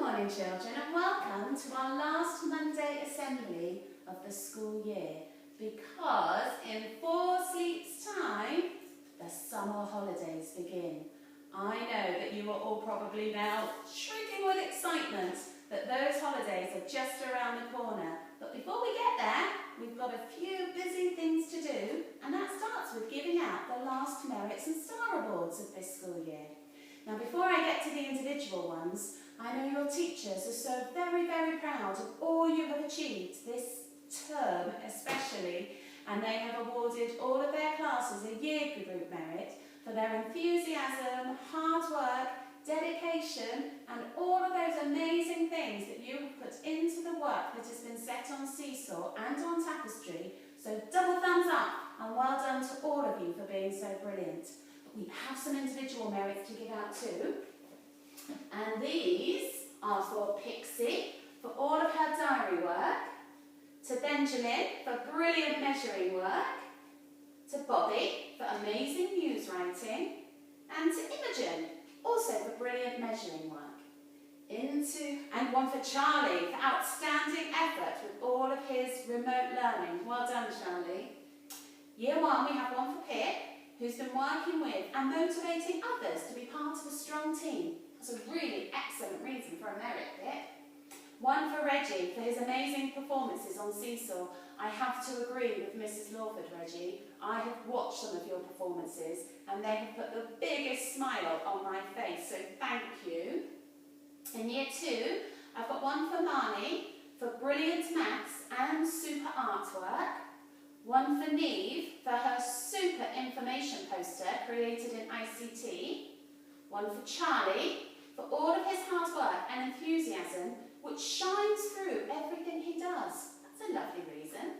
morning, children, and welcome to our last Monday assembly of the school year, because in 4 sleeps' time, the summer holidays begin. I know that you are all probably now shrieking with excitement that those holidays are just around the corner. But before we get there, we've got a few busy things to do, and that starts with giving out the last merits and star awards of this school year. Now, before I get to the individual ones, I know your teachers are so very, very proud of all you have achieved this term especially, and they have awarded all of their classes a year group merit for their enthusiasm, hard work, dedication, and all of those amazing things that you have put into the work that has been set on Seesaw and on Tapestry. So double thumbs up and well done to all of you for being so brilliant. We have some individual merits to give out too. And these are for Pixie for all of her diary work, to Benjamin for brilliant measuring work, to Bobby for amazing news writing, and to Imogen also for brilliant measuring work. And one for Charlie for outstanding effort with all of his remote learning. Well done, Charlie. Year 1 we have one for Pip, who's been working with and motivating others to be part of a strong team. That's a really excellent reason for a merit, Pip. One for Reggie for his amazing performances on Seesaw. I have to agree with Mrs. Lawford, Reggie. I have watched some of your performances and they have put the biggest smile on my face, so thank you. In Year 2, I've got one for Marnie for brilliant maths and super artwork. One for Neve for her super information poster created in ICT. One for Charlie for all of his hard work and enthusiasm, which shines through everything he does. That's a lovely reason.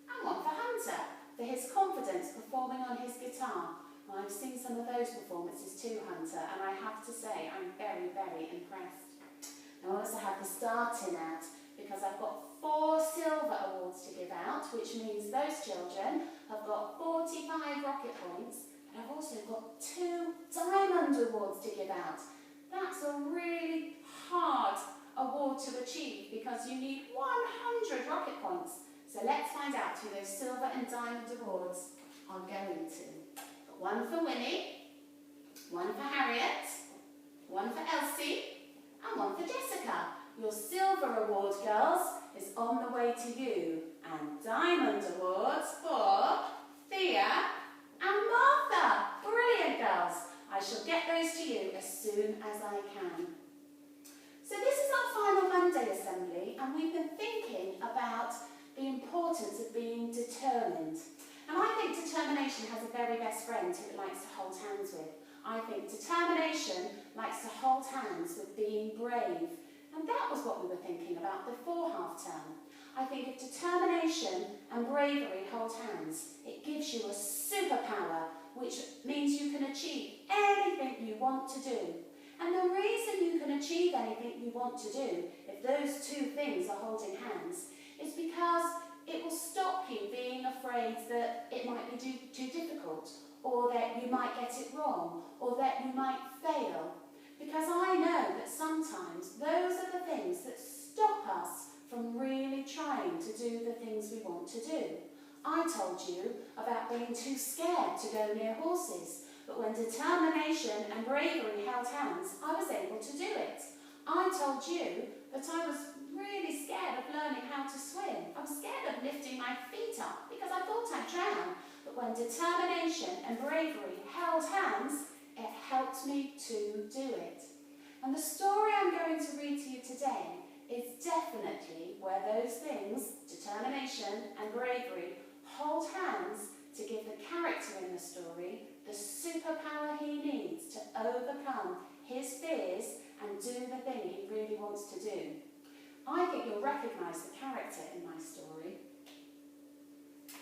And one for Hunter for his confidence performing on his guitar. Well, I've seen some of those performances too, Hunter, and I have to say I'm very, very impressed. Now, I also have the star tin out because I've got 4 silver awards to give out, which means those children have got 45 rocket points, and I've also got 2 diamond awards to give out. That's a really hard award to achieve because you need 100 rocket points. So let's find out who those silver and diamond awards are going to. One for Winnie, one for Harriet, one for Elsie, and one for Jessica. Your silver award, girls, is on the way to you. And diamond awards for Thea and Martha. Brilliant, girls. I shall get those to you as soon as I can. So this is our final Monday assembly, and we've been thinking about the importance of being determined. And I think determination has a very best friend who it likes to hold hands with. I think determination likes to hold hands with being brave. And that was what we were thinking about before half-term. I think if determination and bravery hold hands, it gives you a superpower, which means you can achieve anything you want to do. And the reason you can achieve anything you want to do, if those 2 things are holding hands, is because it will stop you being afraid that it might be too difficult, or that you might get it wrong, or that you might fail. Because I know that sometimes those are the things that stop us from really trying to do the things we want to do. I told you about being too scared to go near horses, but when determination and bravery held hands, I was able to do it. I told you that I was really scared of learning how to swim. I was scared of lifting my feet up because I thought I'd drown. But when determination and bravery held hands, it helped me to do it. And the story I'm going to read to you today is definitely where those things, determination and bravery, hold hands to give the character in the story the superpower he needs to overcome his fears and do the thing he really wants to do. I think you'll recognise the character in my story.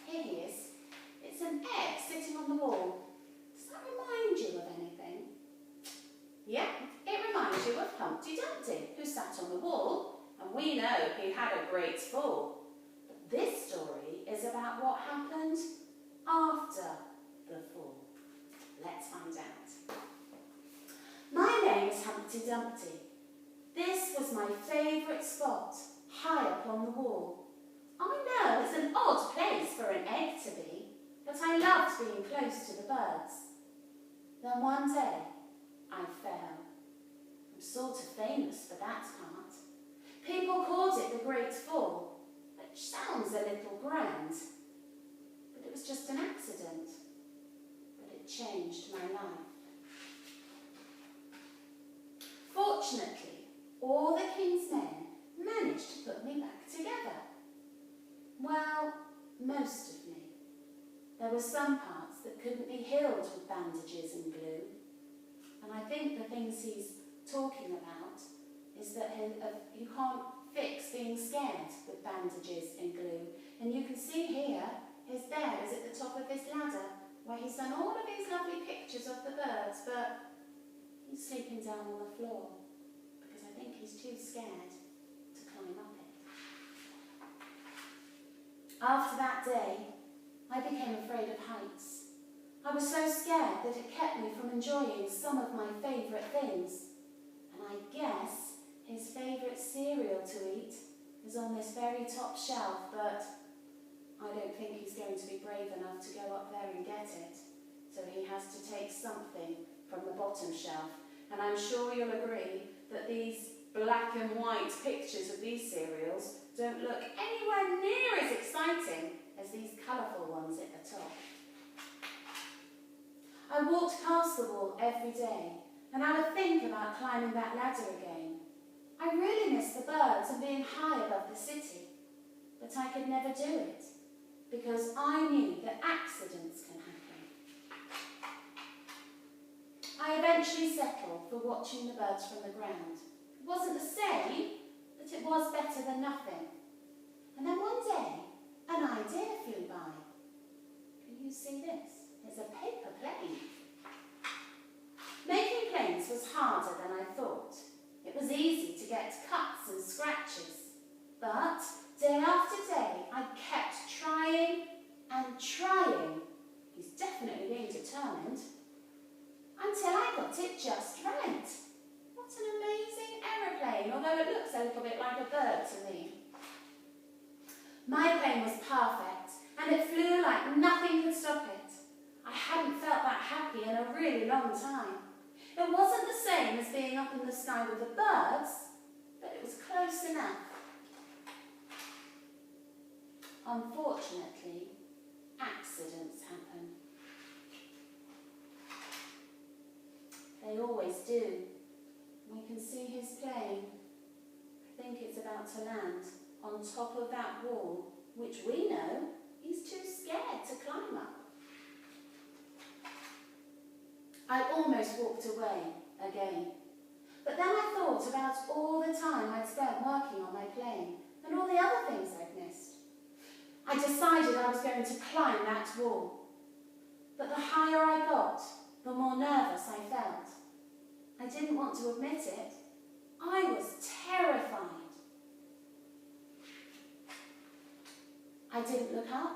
Here he is. It's an egg sitting on the wall. Does that remind you of anything? Yeah, it reminds you of Humpty Dumpty, who sat on the wall, and we know he had a great fall. But this story is about what happened after the fall. Let's find out. My name is Humpty Dumpty. This as my favourite spot, high up on the wall. I know it's an odd place for an egg to be, but I loved being close to the birds. Then one day, I fell. I'm sort of famous for that part. People called it the Great Fall, which sounds a little grand, but it was just an accident. But it changed my life. Fortunately, all the king's men managed to put me back together. Well, most of me. There were some parts that couldn't be healed with bandages and glue. And I think the things he's talking about is that you can't fix being scared with bandages and glue. And you can see here, his bear is at the top of this ladder, where he's done all of these lovely pictures of the birds, but he's sleeping down on the floor, because I think he's too scared to climb up it. After that day, I became afraid of heights. I was so scared that it kept me from enjoying some of my favourite things. And I guess his favourite cereal to eat is on this very top shelf, but I don't think he's going to be brave enough to go up there and get it. So he has to take something from the bottom shelf. And I'm sure you'll agree that these black and white pictures of these cereals don't look anywhere near as exciting as these colourful ones at the top. I walked past the wall every day, and I would think about climbing that ladder again. I really missed the birds and being high above the city, but I could never do it, because I knew that accidents can happen. I eventually settled for watching the birds from the ground. It wasn't the same, but it was better than nothing. And then one day, an idea flew by. Can you see this? It's a paper plane. Making planes was harder than I thought. It was easy to get cuts and scratches. But day after day, I kept trying and trying. He's definitely being determined. Until I got it just right. What an amazing aeroplane, although it looks a little bit like a bird to me. My plane was perfect, and it flew like nothing could stop it. I hadn't felt that happy in a really long time. It wasn't the same as being up in the sky with the birds, but it was close enough. Unfortunately, accidents happen. They always do. We can see his plane. I think it's about to land on top of that wall, which we know he's too scared to climb up. I almost walked away again. But then I thought about all the time I'd spent working on my plane and all the other things I'd missed. I decided I was going to climb that wall. But the higher I got, the more nervous I felt. I didn't want to admit it. I was terrified. I didn't look up.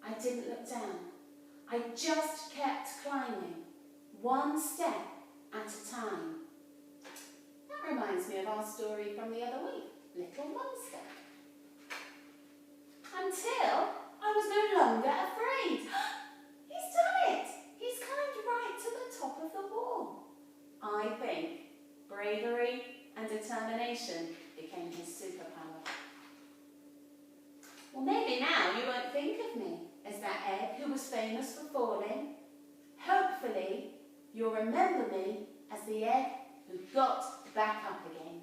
I didn't look down. I just kept climbing, one step at a time. That reminds me of our story from the other week, Little One Step. Until I was no longer afraid. He's done it! He's climbed right to the top of the wall. I think bravery and determination became his superpower. Well, maybe now you won't think of me as that egg who was famous for falling. Hopefully, you'll remember me as the egg who got back up again.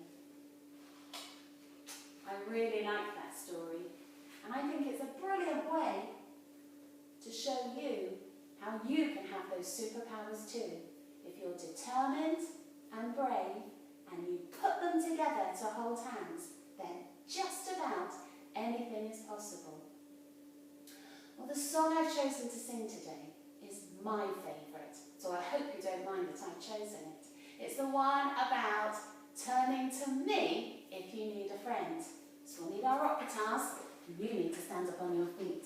I really like that story, and I think it's a brilliant way to show you how you can have those superpowers too. If you're determined and brave, and you put them together to hold hands, then just about anything is possible. Well, the song I've chosen to sing today is my favourite, so I hope you don't mind that I've chosen it. It's the one about turning to me if you need a friend. So we'll need our rock guitars, and you need to stand up on your feet.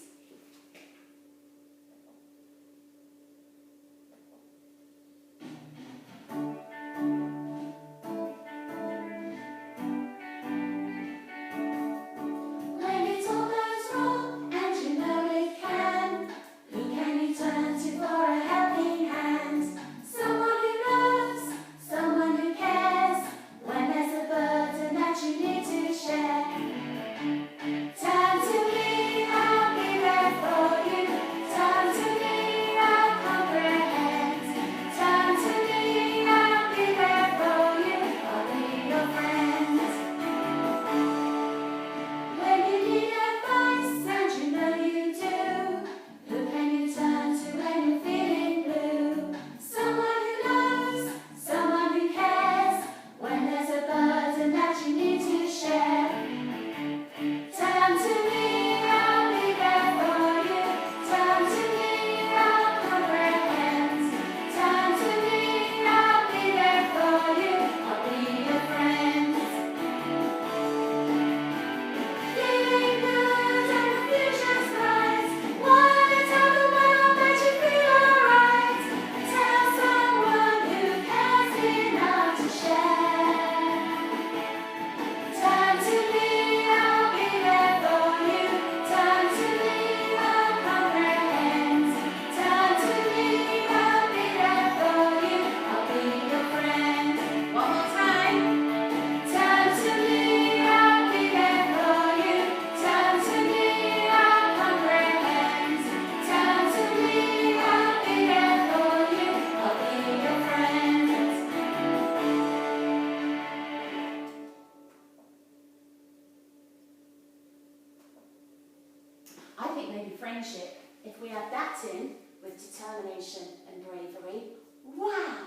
friendship, if we add that in with determination and bravery, wow,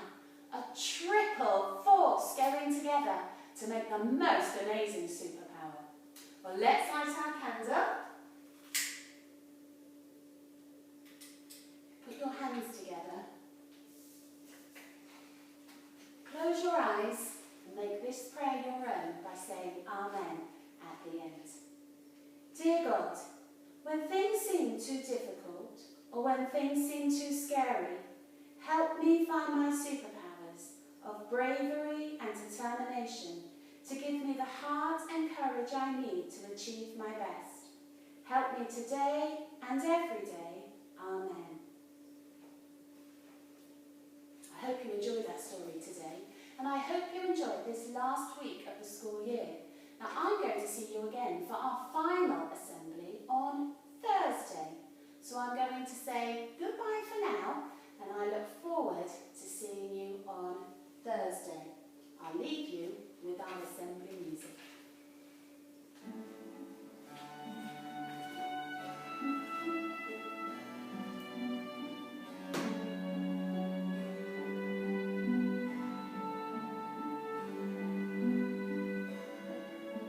a triple force going together to make the most amazing superpower. Well, let's light our candle. Put your hands together. Close your eyes and make this prayer your own by saying Amen at the end. Dear God, when things seem too difficult or when things seem too scary, help me find my superpowers of bravery and determination to give me the heart and courage I need to achieve my best. Help me today and every day. Amen. I hope you enjoyed that story today, and I hope you enjoyed this last week of the school year. Now I'm going to see you again for our final assembly on Thursday. So I'm going to say goodbye for now, and I look forward to seeing you on Thursday. I'll leave you